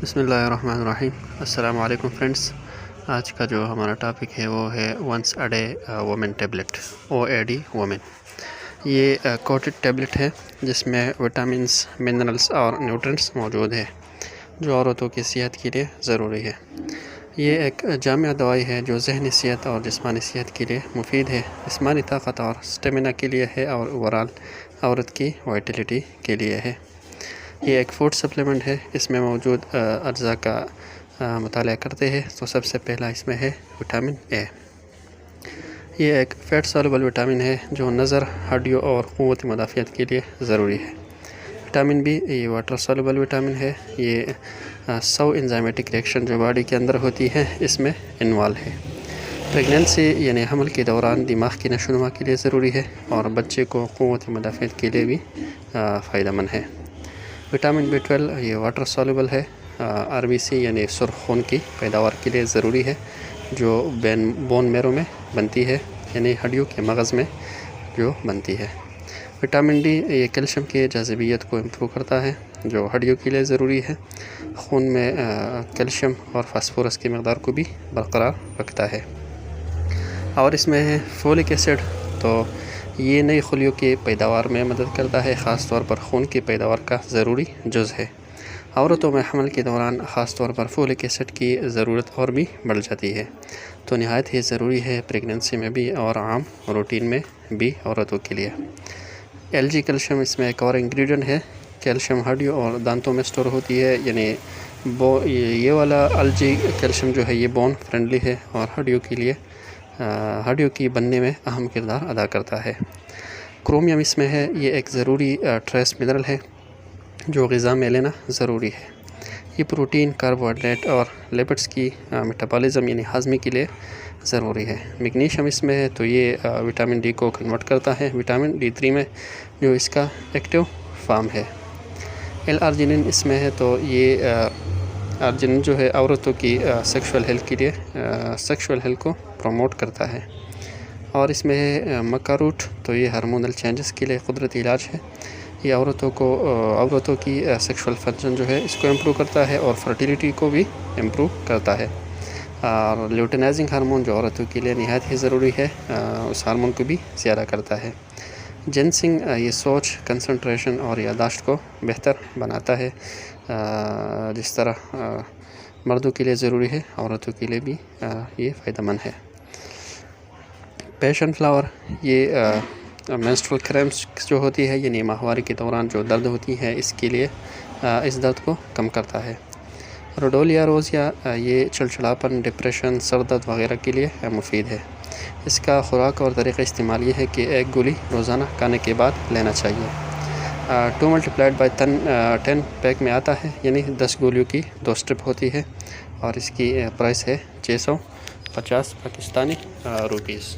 بسم اللہ الرحمن الرحیم۔ السلام علیکم فرینڈس۔ آج کا جو ہمارا ٹاپک ہے وہ ہے once a day woman tablet OAD woman. یہ کوٹڈ ٹیبلٹ ہے جس میں وٹامنس، منرلز اور نیوٹرنٹس موجود ہے جو عورتوں کی صحت کے لیے ضروری ہے۔ یہ ایک جامع دوائی ہے جو ذہنی صحت اور جسمانی صحت کے لیے مفید ہے، جسمانی طاقت اور سٹیمنا کے لیے ہے اور اوورال عورت کی وائٹلٹی کے لیے ہے۔ یہ ایک فوڈ سپلیمنٹ ہے۔ اس میں موجود اجزاء کا مطالعہ کرتے ہیں تو سب سے پہلا اس میں ہے وٹامن A۔ یہ ایک فیٹ سولوبل وٹامن ہے جو نظر، ہڈیوں اور قوت مدافعت کے لیے ضروری ہے۔ وٹامن B یہ واٹر سولوبل وٹامن ہے۔ یہ 100 انزائمیٹک ریئیکشن جو باڈی کے اندر ہوتی ہے اس میں انوالو ہے۔ پریگنینسی یعنی حمل کے دوران دماغ کی نشوونما کے لیے ضروری ہے اور بچے کو قوت مدافعت کے لیے بھی فائدہ مند ہے۔ وٹامن B12 یہ واٹر سولوبل ہے۔ RBC یعنی سرخ خون کی پیداوار کے لیے ضروری ہے جو بون میرو میں بنتی ہے، یعنی ہڈیوں کے مغز میں جو بنتی ہے۔ وٹامن D یہ کیلشیم کی جاذبیت کو امپروو کرتا ہے جو ہڈیوں کے لیے ضروری ہے۔ خون میں کیلشیم اور فاسفورس کی مقدار کو بھی برقرار رکھتا ہے۔ اور اس میں ہے فولک ایسڈ، تو یہ نئی خلیوں کی پیداوار میں مدد کرتا ہے، خاص طور پر خون کی پیداوار کا ضروری جز ہے۔ عورتوں میں حمل کے دوران خاص طور پر فولک ایسڈ کی ضرورت اور بھی بڑھ جاتی ہے، تو نہایت ہی ضروری ہے پریگنینسی میں بھی اور عام روٹین میں بھی عورتوں کے لیے۔ LG کیلشیم اس میں ایک اور انگریڈینٹ ہے۔ کیلشیم ہڈیوں اور دانتوں میں سٹور ہوتی ہے، یعنی یہ والا LG کیلشیم جو ہے یہ بون فرینڈلی ہے اور ہڈیوں کی بننے میں اہم کردار ادا کرتا ہے۔ کرومیم اس میں ہے، یہ ایک ضروری ٹریس منرل ہے جو غذا میں لینا ضروری ہے۔ یہ پروٹین، کاربوہائیڈریٹ اور لیپڈز کی میٹابولزم یعنی ہاضمے کے لیے ضروری ہے۔ میگنیشیم اس میں ہے، تو یہ وٹامن D کو کنورٹ کرتا ہے وٹامن D3 میں جو اس کا ایکٹیو فارم ہے۔ L-آرجینین اس میں ہے، تو یہ آرجینین جو ہے عورتوں کی سیکشول ہیلتھ کو پروموٹ کرتا ہے۔ اور اس میں ہے مکا روٹ، تو یہ ہارمونل چینجز کے لیے قدرتی علاج ہے۔ یہ عورتوں کی سیکشول فنکشن جو ہے اس کو امپروو کرتا ہے اور فرٹیلیٹی کو بھی امپروو کرتا ہے۔ اور لیوٹینائزنگ ہارمون جو عورتوں کے لیے نہایت ہی ضروری ہے، اس ہارمون کو بھی زیادہ کرتا ہے۔ جنسنگ یہ سوچ، کنسنٹریشن اور یادداشت کو بہتر بناتا ہے، جس طرح مردوں کے لیے ضروری ہے عورتوں کے لیے بھی یہ فائدہ مند ہے۔ پیشن فلاور یہ مینسٹرول کریمپس جو ہوتی ہے، یعنی ماہواری کے دوران جو درد ہوتی ہے اس کے لیے اس درد کو کم کرتا ہے۔ روڈولیا روزیا یہ چڑچڑاپن، ڈپریشن، سر درد وغیرہ کے لیے مفید ہے۔ اس کا خوراک اور طریقہ استعمال یہ ہے کہ ایک گولی روزانہ کھانے کے بعد لینا چاہیے۔ 2×10 پیک میں آتا ہے، یعنی 10 گولیوں کی 2 سٹرپ ہوتی ہے اور اس کی پرائس ہے 650 پاکستانی روپیز۔